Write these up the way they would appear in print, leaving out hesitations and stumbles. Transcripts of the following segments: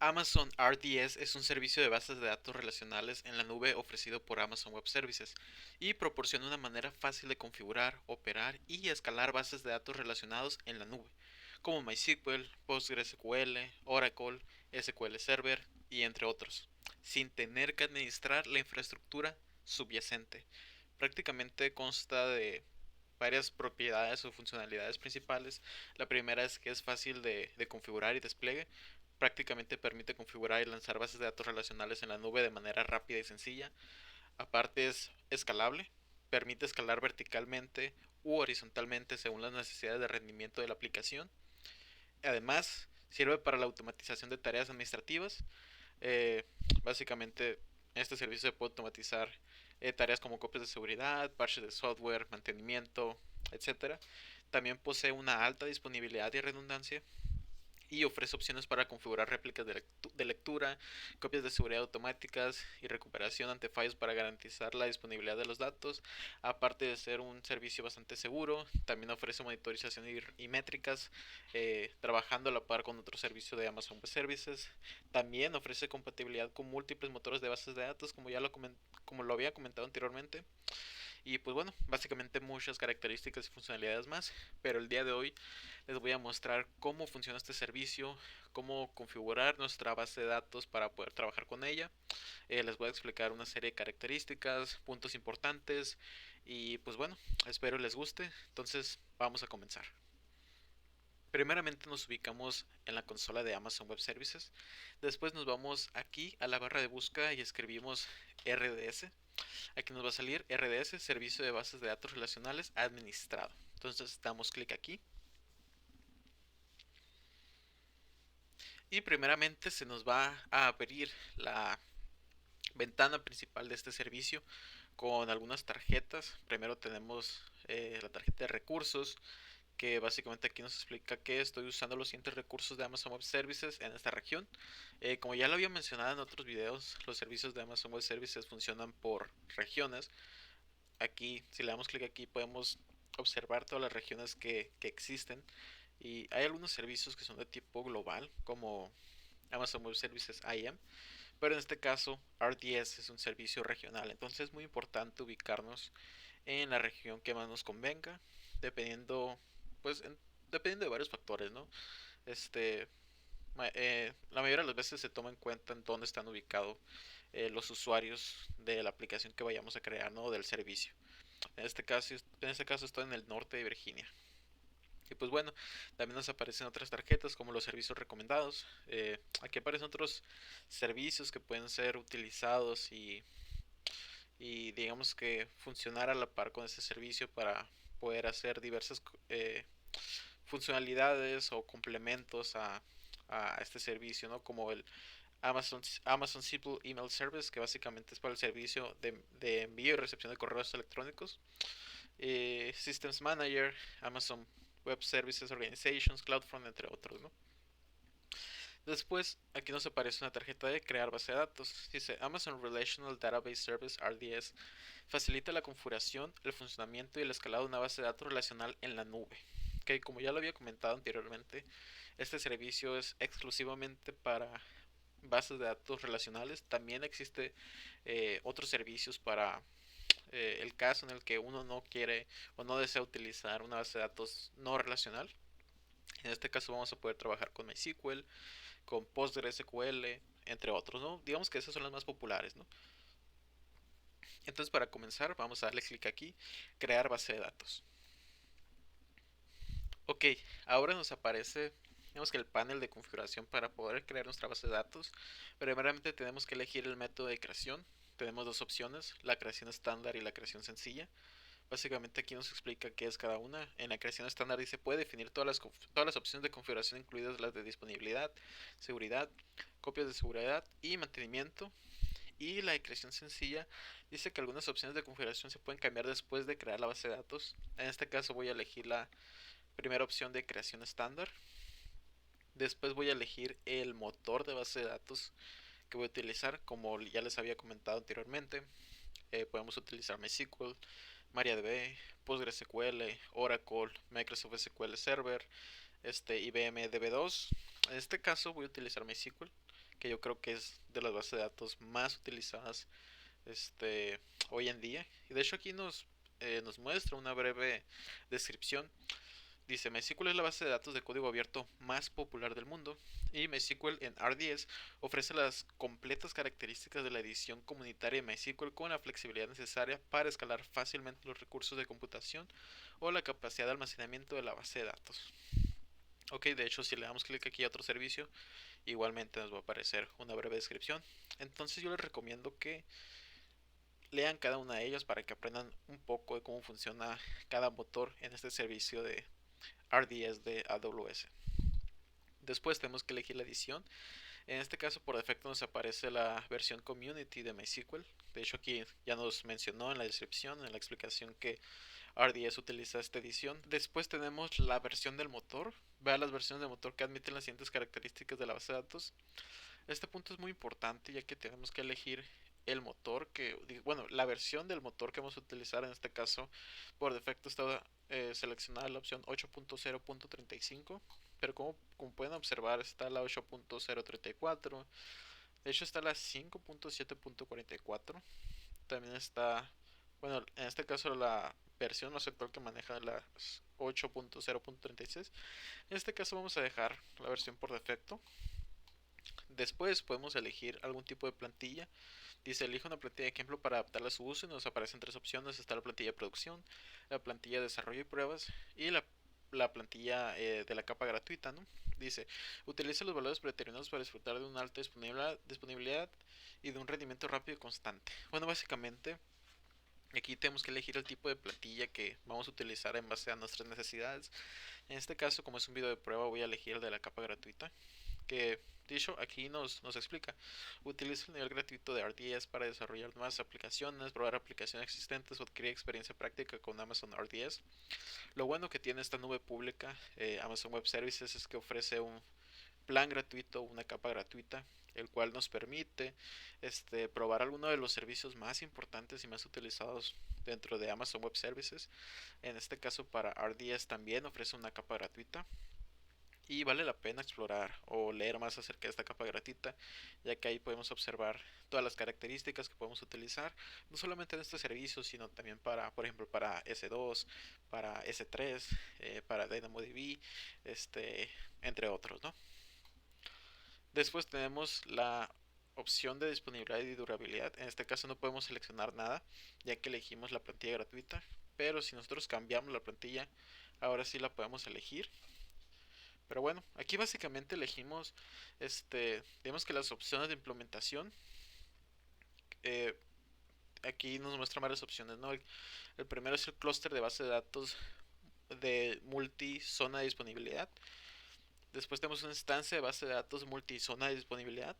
Amazon RDS es un servicio de bases de datos relacionales en la nube ofrecido por Amazon Web Services y proporciona una manera fácil de configurar, operar y escalar bases de datos relacionados en la nube, como MySQL, PostgreSQL, Oracle, SQL Server y entre otros, sin tener que administrar la infraestructura subyacente. Prácticamente consta de varias propiedades o funcionalidades principales. La primera es que es fácil de configurar y despliegue. Prácticamente permite configurar y lanzar bases de datos relacionales en la nube de manera rápida y sencilla. Aparte es escalable, permite escalar verticalmente u horizontalmente según las necesidades de rendimiento de la aplicación. Además, sirve para la automatización de tareas administrativas. Eh, Básicamente, este servicio se puede automatizar tareas como copias de seguridad, parches de software, mantenimiento, etcétera. También posee una alta disponibilidad y redundancia y ofrece opciones para configurar réplicas de lectura, copias de seguridad automáticas y recuperación ante fallos para garantizar la disponibilidad de los datos. Aparte de ser un servicio bastante seguro, también ofrece monitorización y métricas, trabajando a la par con otro servicio de Amazon Web Services. También ofrece compatibilidad con múltiples motores de bases de datos, como lo había comentado anteriormente. Y pues bueno, básicamente muchas características y funcionalidades más, pero el día de hoy les voy a mostrar cómo funciona este servicio, cómo configurar nuestra base de datos para poder trabajar con ella. Les voy a explicar una serie de características, puntos importantes y pues bueno, espero les guste. Entonces vamos a comenzar. Primeramente nos ubicamos en la consola de Amazon Web Services. Después nos vamos aquí a la barra de búsqueda y escribimos RDS. Aquí nos va a salir RDS, Servicio de Bases de Datos Relacionales Administrado. Entonces damos clic aquí y primeramente se nos va a abrir la ventana principal de este servicio con algunas tarjetas. Primero tenemos la tarjeta de recursos, que básicamente aquí nos explica que estoy usando los siguientes recursos de Amazon Web Services en esta región. Como ya lo había mencionado en otros videos, los servicios de Amazon Web Services funcionan por regiones. Aquí, si le damos clic aquí, podemos observar todas las regiones que existen. Y hay algunos servicios que son de tipo global, como Amazon Web Services IM, pero en este caso RDS es un servicio regional. Entonces es muy importante ubicarnos en la región que más nos convenga, dependiendo, pues, dependiendo de varios factores, ¿no? Este, la mayoría de las veces se toma en cuenta en dónde están ubicados los usuarios de la aplicación que vayamos a crear, ¿no? Del servicio. En este caso estoy en el norte de Virginia. Y pues bueno, también nos aparecen otras tarjetas como los servicios recomendados. Aquí aparecen otros servicios que pueden ser utilizados y digamos que funcionar a la par con ese servicio para poder hacer diversas funcionalidades o complementos a este servicio, ¿no? Como el Amazon Simple Email Service, que básicamente es para el servicio de envío y recepción de correos electrónicos. Systems Manager, Amazon Web Services Organizations, CloudFront, entre otros, ¿no? Después, aquí nos aparece una tarjeta de crear base de datos. Dice Amazon Relational Database Service RDS facilita la configuración, el funcionamiento y el escalado de una base de datos relacional en la nube. Que como ya lo había comentado anteriormente, este servicio es exclusivamente para bases de datos relacionales. También existe otros servicios para el caso en el que uno no quiere o no desea utilizar una base de datos no relacional. En este caso vamos a poder trabajar con MySQL, con PostgreSQL, entre otros, ¿no? Digamos que esas son las más populares, ¿no? Entonces para comenzar vamos a darle clic aquí, crear base de datos. Ok, ahora nos aparece, digamos que el panel de configuración para poder crear nuestra base de datos. Primeramente tenemos que elegir el método de creación. Tenemos dos opciones, la creación estándar y la creación sencilla. Básicamente aquí nos explica qué es cada una. En la creación estándar dice puede definir todas las opciones de configuración, incluidas las de disponibilidad, seguridad, copias de seguridad y mantenimiento. Y la de creación sencilla dice que algunas opciones de configuración se pueden cambiar después de crear la base de datos. En este caso voy a elegir la primera opción de creación estándar. Después voy a elegir el motor de base de datos que voy a utilizar. Como ya les había comentado anteriormente, podemos utilizar MySQL, MariaDB, PostgreSQL, Oracle, Microsoft SQL Server, IBM DB2. En este caso voy a utilizar MySQL, que yo creo que es de las bases de datos más utilizadas hoy en día. Y de hecho aquí nos muestra una breve descripción. Dice, MySQL es la base de datos de código abierto más popular del mundo y MySQL en RDS ofrece las completas características de la edición comunitaria de MySQL con la flexibilidad necesaria para escalar fácilmente los recursos de computación o la capacidad de almacenamiento de la base de datos. Ok, de hecho si le damos clic aquí a otro servicio, igualmente nos va a aparecer una breve descripción. Entonces yo les recomiendo que lean cada una de ellas para que aprendan un poco de cómo funciona cada motor en este servicio de RDS de AWS. Después tenemos que elegir la edición. En este caso por defecto nos aparece la versión community de MySQL. De hecho aquí ya nos mencionó en la descripción, en la explicación, que RDS utiliza esta edición. Después tenemos la versión del motor. Vea las versiones de motor que admiten las siguientes características de la base de datos. Este punto es muy importante ya que tenemos que elegir el motor bueno, la versión del motor que vamos a utilizar. En este caso por defecto está seleccionada la opción 8.0.35, pero como pueden observar está la 8.034, de hecho está la 5.7.44, también está, bueno, en este caso la versión más actual que maneja las 8.0.36. En este caso vamos a dejar la versión por defecto. Después podemos elegir algún tipo de plantilla. Dice, elige una plantilla de ejemplo para adaptarla a su uso y nos aparecen tres opciones. Está la plantilla de producción, la plantilla de desarrollo y pruebas y la plantilla de la capa gratuita, ¿no? Dice, utiliza los valores predeterminados para disfrutar de una alta disponibilidad y de un rendimiento rápido y constante. Bueno, básicamente aquí tenemos que elegir el tipo de plantilla que vamos a utilizar en base a nuestras necesidades. En este caso, como es un video de prueba, voy a elegir el de la capa gratuita, que dicho aquí nos explica. Utiliza el nivel gratuito de RDS para desarrollar nuevas aplicaciones, probar aplicaciones existentes o adquirir experiencia práctica con Amazon RDS. Lo bueno que tiene esta nube pública, Amazon Web Services, es que ofrece un plan gratuito, una capa gratuita, el cual nos permite probar algunos de los servicios más importantes y más utilizados dentro de Amazon Web Services. En este caso para RDS también ofrece una capa gratuita y vale la pena explorar o leer más acerca de esta capa gratuita, ya que ahí podemos observar todas las características que podemos utilizar, no solamente en este servicio, sino también para, por ejemplo, para S2, para S3, para DynamoDB, entre otros, ¿no? Después tenemos la opción de disponibilidad y durabilidad. En este caso no podemos seleccionar nada, ya que elegimos la plantilla gratuita, pero si nosotros cambiamos la plantilla, ahora sí la podemos elegir. Pero bueno, aquí básicamente elegimos, digamos que las opciones de implementación, eh, aquí nos muestra varias opciones, ¿no? El primero es el clúster de base de datos de multi-zona de disponibilidad. Después tenemos una instancia de base de datos multi-zona de disponibilidad.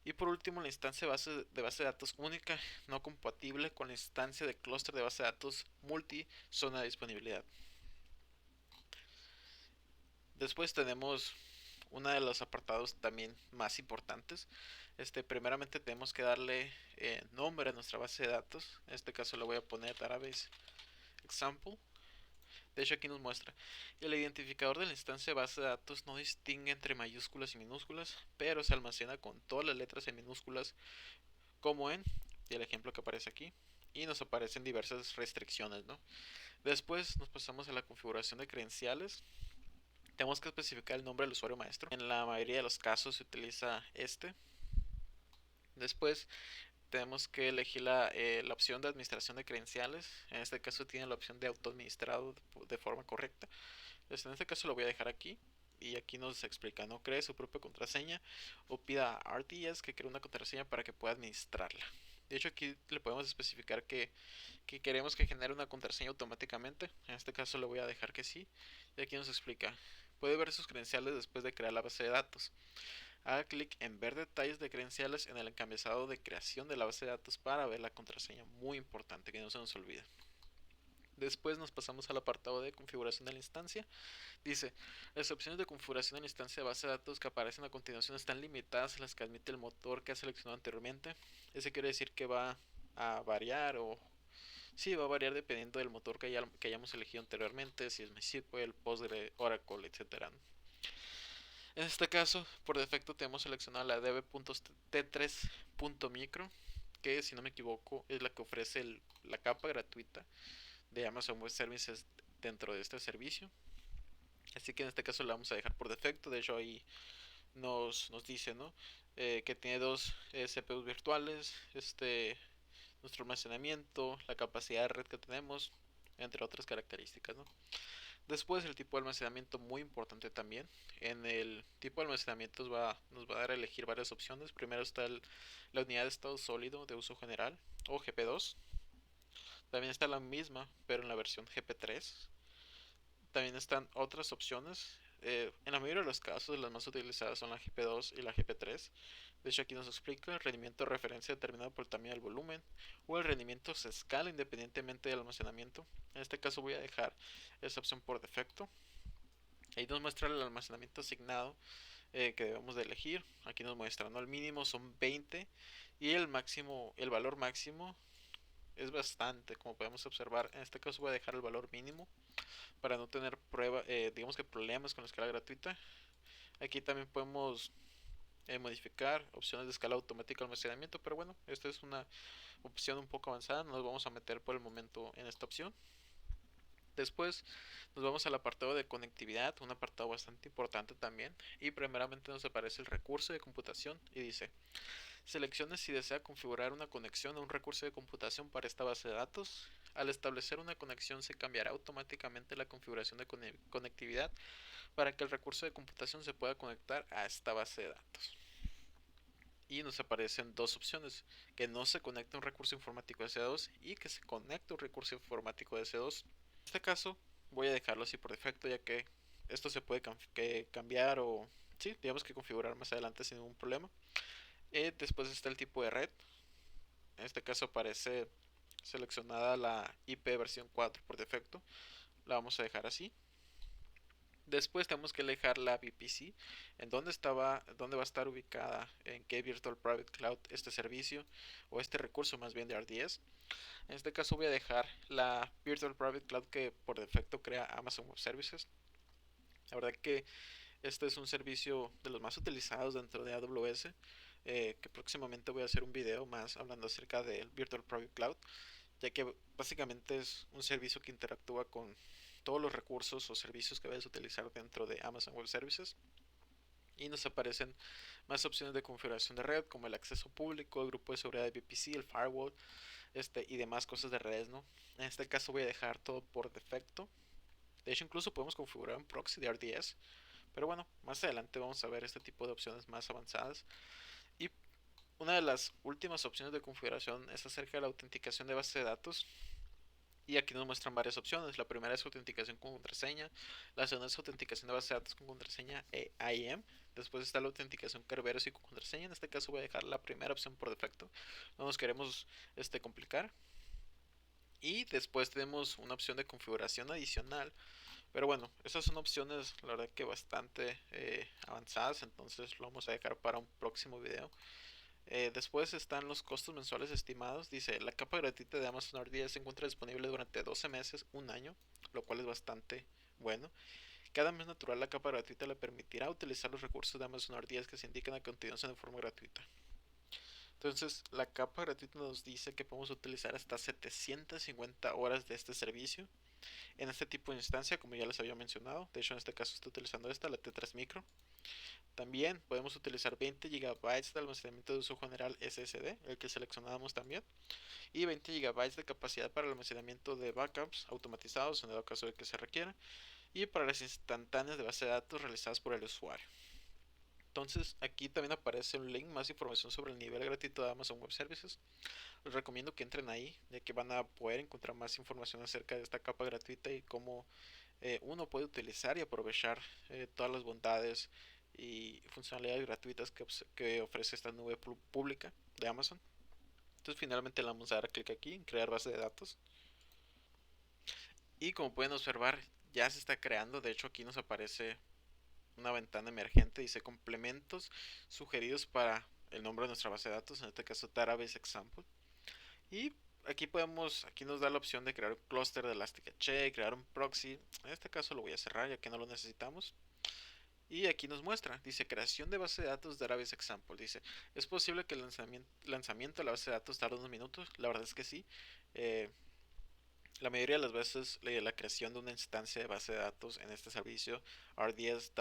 Y por último, la instancia de base de datos única, no compatible con la instancia de clúster de base de datos multi-zona de disponibilidad. Después tenemos uno de los apartados también más importantes. Primeramente tenemos que darle nombre a nuestra base de datos. En este caso le voy a poner database example. De hecho aquí nos muestra, el identificador de la instancia de base de datos no distingue entre mayúsculas y minúsculas, pero se almacena con todas las letras en minúsculas, como en el ejemplo que aparece aquí, y nos aparecen diversas restricciones, ¿no? Después nos pasamos a la configuración de credenciales. Tenemos que especificar el nombre del usuario maestro. En la mayoría de los casos se utiliza este. Después tenemos que elegir la opción de administración de credenciales. En este caso tiene la opción de autoadministrado de forma correcta. Entonces, en este caso lo voy a dejar aquí. Y aquí nos explica, no cree su propia contraseña o pida a RDS que cree una contraseña para que pueda administrarla. De hecho aquí le podemos especificar que queremos que genere una contraseña automáticamente. En este caso le voy a dejar que sí. Y aquí nos explica, puede ver sus credenciales después de crear la base de datos. Haga clic en ver detalles de credenciales en el encabezado de creación de la base de datos para ver la contraseña, muy importante que no se nos olvide. Después nos pasamos al apartado de configuración de la instancia. Dice, las opciones de configuración de la instancia de base de datos que aparecen a continuación están limitadas a las que admite el motor que ha seleccionado anteriormente. Eso quiere decir que va a variar sí, va a variar dependiendo del motor que hayamos elegido anteriormente, si es MySQL, Postgre, Oracle, etcétera. En este caso, por defecto tenemos seleccionada la db.t3.micro, que si no me equivoco es la que ofrece la capa gratuita de Amazon Web Services dentro de este servicio. Así que en este caso la vamos a dejar por defecto. De hecho ahí nos dice, ¿no? Que tiene dos CPUs virtuales, nuestro almacenamiento, la capacidad de red que tenemos, entre otras características, ¿no? Después el tipo de almacenamiento, muy importante también. En el tipo de almacenamiento nos va a dar a elegir varias opciones. Primero está la unidad de estado sólido de uso general o GP2. También está la misma, pero en la versión GP3. También están otras opciones. En la mayoría de los casos, las más utilizadas son la GP2 y la GP3. De hecho, aquí nos explica el rendimiento de referencia determinado por el tamaño del volumen, o el rendimiento se escala independientemente del almacenamiento. En este caso voy a dejar esa opción por defecto. Ahí nos muestra el almacenamiento asignado que debemos de elegir. Aquí nos muestra, ¿no? El mínimo son 20 y el máximo, el valor máximo es bastante, como podemos observar. En este caso voy a dejar el valor mínimo para no tener digamos que problemas con la escala gratuita. Aquí también podemos modificar opciones de escala automática de almacenamiento, pero bueno, esta es una opción un poco avanzada, no nos vamos a meter por el momento en esta opción. Después nos vamos al apartado de conectividad, un apartado bastante importante también, y primeramente nos aparece el recurso de computación y dice: seleccione si desea configurar una conexión a un recurso de computación para esta base de datos. Al establecer una conexión se cambiará automáticamente la configuración de conectividad para que el recurso de computación se pueda conectar a esta base de datos. Y nos aparecen dos opciones: que no se conecte un recurso informático de S2 y que se conecte un recurso informático de S2. En este caso voy a dejarlo así por defecto, ya que esto se puede cambiar o sí, digamos que configurar más adelante sin ningún problema. Después está el tipo de red. En este caso aparece seleccionada la IP versión 4 por defecto. La vamos a dejar así. Después tenemos que elegir la VPC, en dónde va a estar ubicada, en qué Virtual Private Cloud este servicio o este recurso más bien de RDS. En este caso voy a dejar la Virtual Private Cloud que por defecto crea Amazon Web Services. La verdad que este es un servicio de los más utilizados dentro de AWS, que próximamente voy a hacer un video más hablando acerca del Virtual Private Cloud, ya que básicamente es un servicio que interactúa con todos los recursos o servicios que vayas a utilizar dentro de Amazon Web Services. Y nos aparecen más opciones de configuración de red, como el acceso público, el grupo de seguridad de VPC, el firewall, y demás cosas de redes, ¿no? En este caso voy a dejar todo por defecto. De hecho, incluso podemos configurar un proxy de RDS, pero bueno, más adelante vamos a ver este tipo de opciones más avanzadas. Y una de las últimas opciones de configuración es acerca de la autenticación de base de datos. Y aquí nos muestran varias opciones. La primera es autenticación con contraseña. La segunda es autenticación de base de datos con contraseña IAM. Después está la autenticación Kerberos y con contraseña. En este caso voy a dejar la primera opción por defecto. No nos queremos complicar. Y después tenemos una opción de configuración adicional. Pero bueno, esas son opciones, la verdad que bastante avanzadas. Entonces lo vamos a dejar para un próximo video. Después están los costos mensuales estimados. Dice, la capa gratuita de Amazon RDS se encuentra disponible durante 12 meses, un año, lo cual es bastante bueno. Cada mes natural la capa gratuita le permitirá utilizar los recursos de Amazon RDS que se indican a continuación de forma gratuita. Entonces, la capa gratuita nos dice que podemos utilizar hasta 750 horas de este servicio en este tipo de instancia, como ya les había mencionado. De hecho, en este caso estoy utilizando esta, la T3 Micro. También podemos utilizar 20 GB de almacenamiento de uso general SSD, el que seleccionamos también, y 20 GB de capacidad para el almacenamiento de backups automatizados en el caso de que se requiera, y para las instantáneas de base de datos realizadas por el usuario. Entonces aquí también aparece un link, más información sobre el nivel gratuito de Amazon Web Services. Les recomiendo que entren ahí, ya que van a poder encontrar más información acerca de esta capa gratuita y cómo uno puede utilizar y aprovechar todas las bondades y funcionalidades gratuitas que ofrece esta nube pública de Amazon. Entonces finalmente le vamos a dar clic aquí en crear base de datos. Y como pueden observar, ya se está creando. De hecho aquí nos aparece una ventana emergente, dice complementos sugeridos para el nombre de nuestra base de datos, en este caso Database Example. Y aquí nos da la opción de crear un clúster de Elasticsearch, crear un proxy. En este caso lo voy a cerrar ya que no lo necesitamos. Y aquí nos muestra, dice creación de base de datos de Database Example. Dice, es posible que el lanzamiento de la base de datos tarde unos minutos. La verdad es que sí. Eh, la mayoría de las veces la creación de una instancia de base de datos en este servicio RDS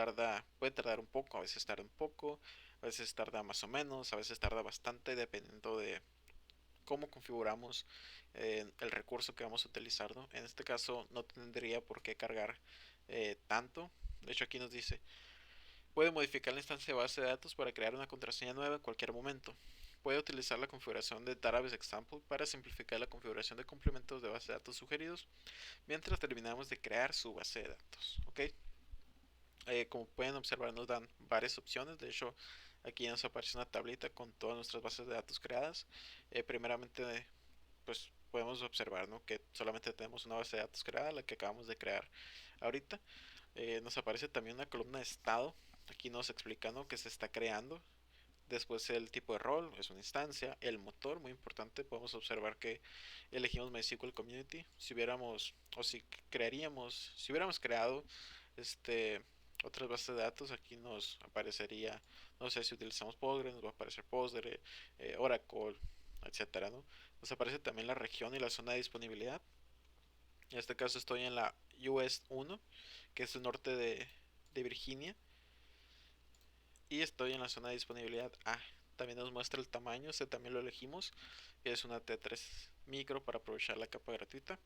puede tardar un poco, a veces tarda un poco, a veces tarda más o menos, a veces tarda bastante dependiendo de cómo configuramos el recurso que vamos a utilizar, ¿no? En este caso no tendría por qué cargar tanto. De hecho aquí nos dice, puede modificar la instancia de base de datos para crear una contraseña nueva en cualquier momento. Puede utilizar la configuración de Database Example para simplificar la configuración de complementos de base de datos sugeridos mientras terminamos de crear su base de datos. ¿Ok? Como pueden observar nos dan varias opciones. De hecho aquí nos aparece una tablita con todas nuestras bases de datos creadas. Primeramente pues podemos observar, ¿no?, que solamente tenemos una base de datos creada, la que acabamos de crear ahorita. Nos aparece también una columna de estado. Aquí nos explica, ¿no?, que se está creando. Después el tipo de rol, es una instancia. El motor, muy importante, podemos observar que elegimos MySQL Community. Si hubiéramos, o si crearíamos, si hubiéramos creado este otras bases de datos, aquí nos aparecería, no sé, si utilizamos Postgre, nos va a aparecer Postgre, Oracle, etcétera, ¿no? Nos aparece también la región y la zona de disponibilidad. En este caso estoy en la US 1, que es el norte de Virginia, y estoy en la zona de disponibilidad A. También nos muestra el tamaño, este también lo elegimos, es una T3 micro para aprovechar la capa gratuita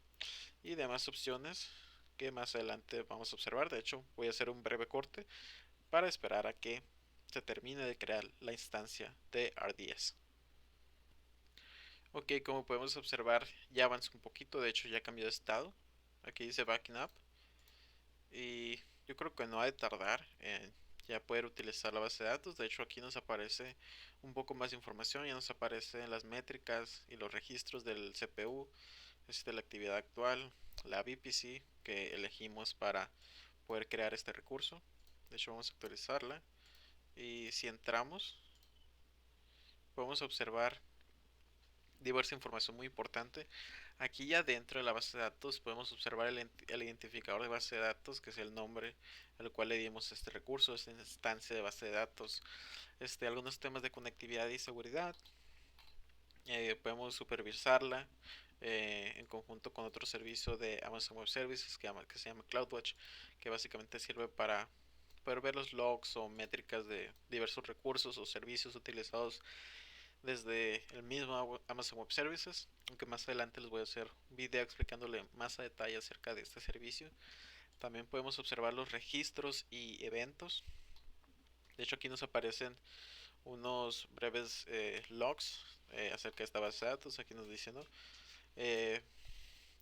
y demás opciones que más adelante vamos a observar. De hecho, voy a hacer un breve corte para esperar a que se termine de crear la instancia de RDS. Ok, como podemos observar, ya avanzó un poquito, de hecho ya cambió de estado. Aquí dice backing up y yo creo que no ha de tardar en ya poder utilizar la base de datos. De hecho aquí nos aparece un poco más de información, ya nos aparecen las métricas y los registros del CPU, de la actividad actual, la VPC que elegimos para poder crear este recurso. De hecho vamos a actualizarla y si entramos podemos observar diversa información muy importante. Aquí ya dentro de la base de datos podemos observar el identificador de base de datos, que es el nombre al cual le dimos este recurso, esta instancia de base de datos, algunos temas de conectividad y seguridad. Podemos supervisarla en conjunto con otro servicio de Amazon Web Services que se llama CloudWatch, que básicamente sirve para poder ver los logs o métricas de diversos recursos o servicios utilizados desde el mismo Amazon Web Services, aunque más adelante les voy a hacer un video explicándole más a detalle acerca de este servicio. También podemos observar los registros y eventos. De hecho aquí nos aparecen unos breves logs acerca de esta base de datos. Aquí nos dice, ¿no?, eh,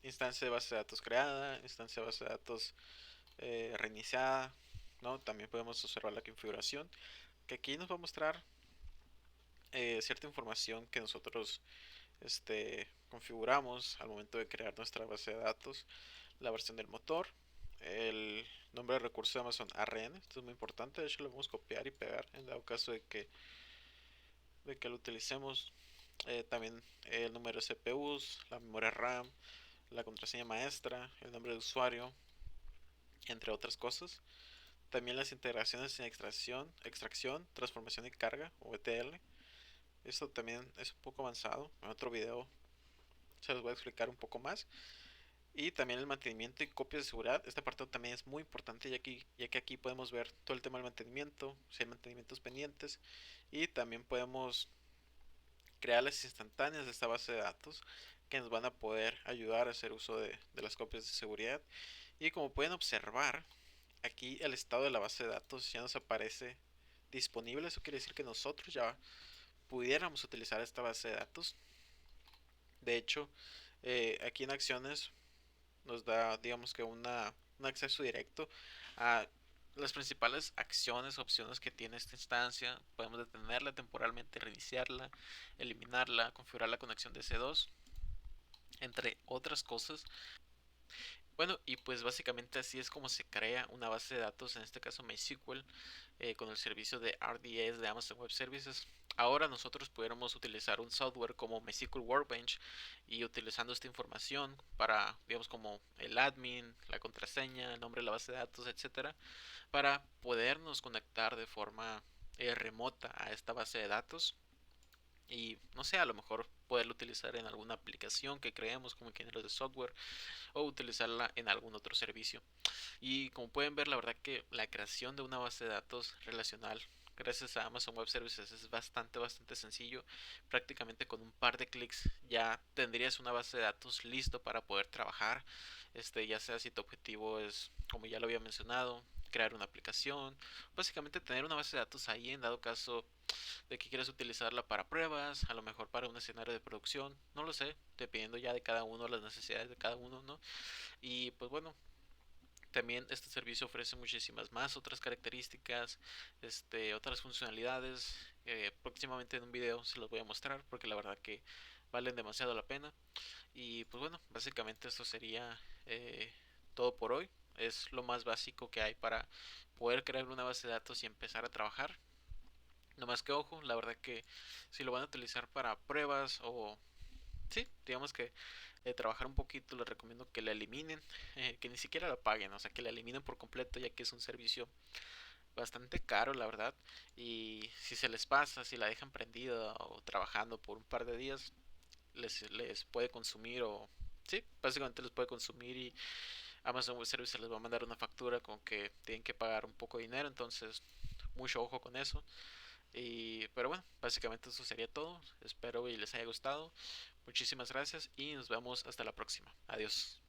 instancia de base de datos creada, instancia de base de datos reiniciada, ¿no? También podemos observar la configuración, que aquí nos va a mostrar cierta información que nosotros configuramos al momento de crear nuestra base de datos, la versión del motor, el nombre de recurso de Amazon ARN. Esto es muy importante, de hecho lo vamos a copiar y pegar en dado caso de que lo utilicemos. También el número de CPUs, la memoria RAM, la contraseña maestra, el nombre de usuario, entre otras cosas. También las integraciones en extracción, transformación y carga o ETL. Esto también es un poco avanzado. En otro video se los voy a explicar un poco más. Y también el mantenimiento y copias de seguridad. Este apartado también es muy importante ya que aquí podemos ver todo el tema del mantenimiento, si hay mantenimientos pendientes. Y también podemos crear las instantáneas de esta base de datos que nos van a poder ayudar a hacer uso de las copias de seguridad. Y como pueden observar, aquí el estado de la base de datos ya nos aparece disponible. Eso quiere decir que nosotros ya pudiéramos utilizar esta base de datos. De hecho, aquí en acciones nos da, digamos que un acceso directo a las principales acciones, opciones que tiene esta instancia. Podemos detenerla temporalmente, reiniciarla, eliminarla, configurar la conexión de C2, entre otras cosas. Bueno, y pues básicamente así es como se crea una base de datos, en este caso MySQL, con el servicio de RDS de Amazon Web Services. ahora nosotros pudiéramos utilizar un software como MySQL Workbench y utilizando esta información para, digamos, como el admin, la contraseña, el nombre de la base de datos, etcétera, para podernos conectar de forma remota a esta base de datos y no sé, a lo mejor poderlo utilizar en alguna aplicación que creemos como ingenieros de software o utilizarla en algún otro servicio. Y como pueden ver, la verdad que la creación de una base de datos relacional gracias a Amazon Web Services es bastante sencillo. Prácticamente con un par de clics ya tendrías una base de datos listo para poder trabajar. Ya sea si tu objetivo es, como ya lo había mencionado, crear una aplicación, básicamente tener una base de datos ahí en dado caso de que quieres utilizarla para pruebas, a lo mejor para un escenario de producción, no lo sé, dependiendo ya de cada uno, las necesidades de cada uno, ¿no? Y pues bueno, también este servicio ofrece muchísimas más otras características, otras funcionalidades. Próximamente en un video se los voy a mostrar porque la verdad que valen demasiado la pena. Y pues bueno, básicamente esto sería todo por hoy. Es lo más básico que hay para poder crear una base de datos y empezar a trabajar. No más que ojo, la verdad que si lo van a utilizar para pruebas o sí, digamos que trabajar un poquito, les recomiendo que la eliminen, que ni siquiera la paguen, o sea, que la eliminen por completo, ya que es un servicio bastante caro, la verdad. Y si se les pasa, si la dejan prendida o trabajando por un par de días, les puede consumir o... Sí, básicamente les puede consumir y Amazon Web Services les va a mandar una factura con que tienen que pagar un poco de dinero, entonces mucho ojo con eso. Pero bueno, básicamente eso sería todo. Espero y les haya gustado. Muchísimas gracias y nos vemos hasta la próxima. Adiós.